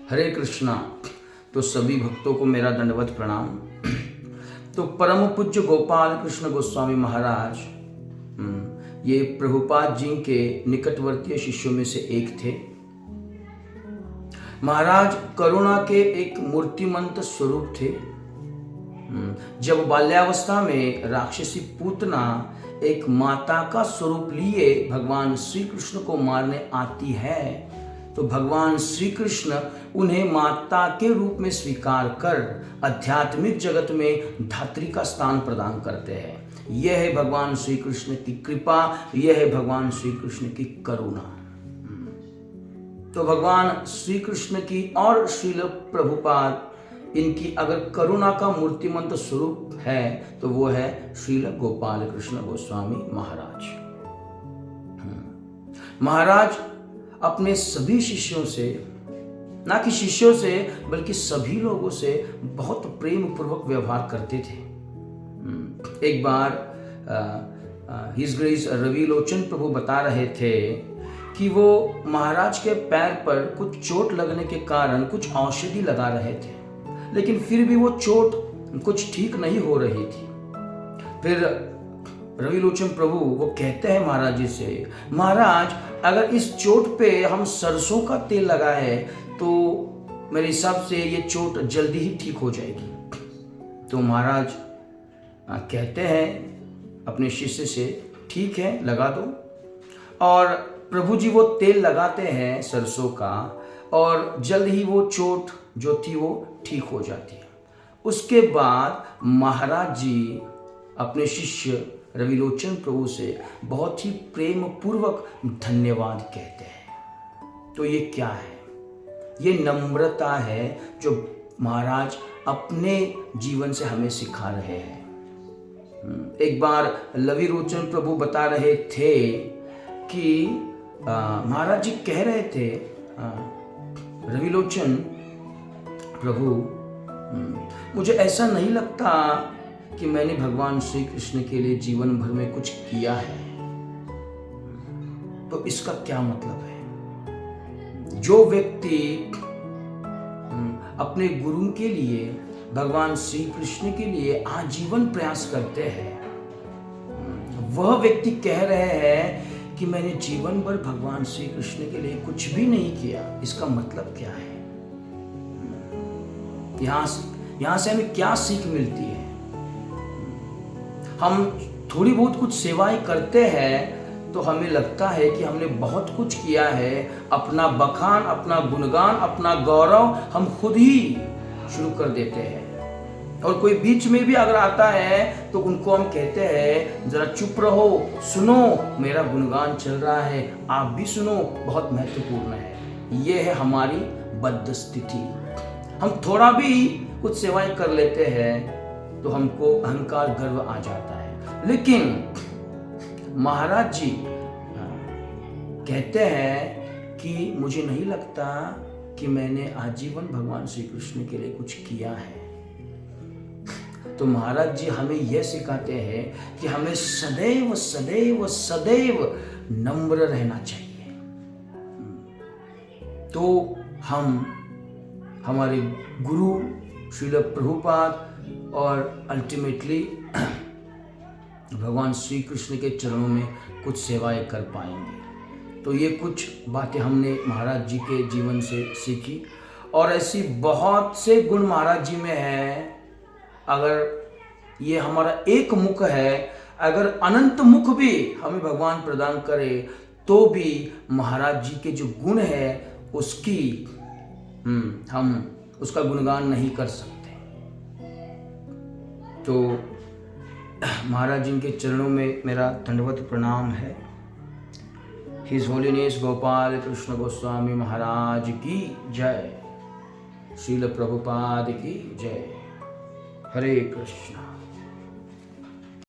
हरे कृष्णा। तो सभी भक्तों को मेरा दंडवत प्रणाम। तो परम पूज्य गोपाल कृष्ण गोस्वामी महाराज ये प्रभुपाद जी के निकटवर्तीय शिष्यों में से एक थे। महाराज करुणा के एक मूर्तिमंत स्वरूप थे। जब बाल्यावस्था में राक्षसी पूतना एक माता का स्वरूप लिए भगवान श्री कृष्ण को मारने आती है, तो भगवान श्री कृष्ण उन्हें माता के रूप में स्वीकार कर आध्यात्मिक जगत में धात्री का स्थान प्रदान करते हैं। यह है भगवान श्री कृष्ण की कृपा, यह है भगवान श्री कृष्ण की करुणा। तो भगवान श्री कृष्ण की और श्रील प्रभुपाद इनकी अगर करुणा का मूर्तिमंत स्वरूप है तो वो है श्रील गोपाल कृष्ण गोस्वामी महाराज। महाराज अपने सभी शिष्यों से, ना कि शिष्यों से बल्कि सभी लोगों से बहुत प्रेम पूर्वक व्यवहार करते थे। एक बार हिज ग्रेस रवि लोचन प्रभु बता रहे थे कि वो महाराज के पैर पर कुछ चोट लगने के कारण कुछ औषधि लगा रहे थे, लेकिन फिर भी वो चोट कुछ ठीक नहीं हो रही थी। फिर रवि लोचन प्रभु वो कहते हैं महाराज जी से, महाराज अगर इस चोट पे हम सरसों का तेल लगाए तो मेरे हिसाब से ये चोट जल्दी ही ठीक हो जाएगी। तो महाराज कहते हैं अपने शिष्य से, ठीक है लगा दो। और प्रभु जी वो तेल लगाते हैं सरसों का और जल्द ही वो चोट जो थी वो ठीक हो जाती है। उसके बाद महाराज जी अपने शिष्य रविलोचन प्रभु से बहुत ही प्रेम पूर्वक धन्यवाद कहते हैं। तो ये क्या है? ये नम्रता है जो महाराज अपने जीवन से हमें सिखा रहे हैं। एक बार रविलोचन प्रभु बता रहे थे कि महाराज जी कह रहे थे, रविलोचन प्रभु मुझे ऐसा नहीं लगता कि मैंने भगवान श्री कृष्ण के लिए जीवन भर में कुछ किया है। तो इसका क्या मतलब है? जो व्यक्ति अपने गुरु के लिए, भगवान श्री कृष्ण के लिए आजीवन प्रयास करते हैं, वह व्यक्ति कह रहे हैं कि मैंने जीवन भर भगवान श्री कृष्ण के लिए कुछ भी नहीं किया। इसका मतलब क्या है? यहां से हमें क्या सीख मिलती है? हम थोड़ी बहुत कुछ सेवाएं करते हैं तो हमें लगता है कि हमने बहुत कुछ किया है। अपना बखान, अपना गुणगान, अपना गौरव हम खुद ही शुरू कर देते हैं। और कोई बीच में भी अगर आता है तो उनको हम कहते हैं, जरा चुप रहो, सुनो, मेरा गुणगान चल रहा है, आप भी सुनो, बहुत महत्वपूर्ण है। यह है हमारी बद्ध स्थिति। हम थोड़ा भी कुछ सेवाएं कर लेते हैं तो हमको अहंकार, गर्व आ जाता है। लेकिन महाराज जी कहते हैं कि मुझे नहीं लगता कि मैंने आजीवन भगवान श्री कृष्ण के लिए कुछ किया है। तो महाराज जी हमें यह सिखाते हैं कि हमें सदैव सदैव सदैव नम्र रहना चाहिए। तो हम हमारे गुरु श्रील प्रभुपाद और अल्टीमेटली भगवान श्री कृष्ण के चरणों में कुछ सेवाएं कर पाएंगे। तो ये कुछ बातें हमने महाराज जी के जीवन से सीखी और ऐसी बहुत से गुण महाराज जी में है। अगर ये हमारा एक मुख है, अगर अनंत मुख भी हमें भगवान प्रदान करे तो भी महाराज जी के जो गुण है उसकी हम उसका गुणगान नहीं कर सकते। तो महाराज जी के चरणों में मेरा दंडवत प्रणाम है। हिज होलीनेस गोपाल कृष्ण गोस्वामी महाराज की जय। श्रील प्रभुपाद की जय। हरे कृष्ण।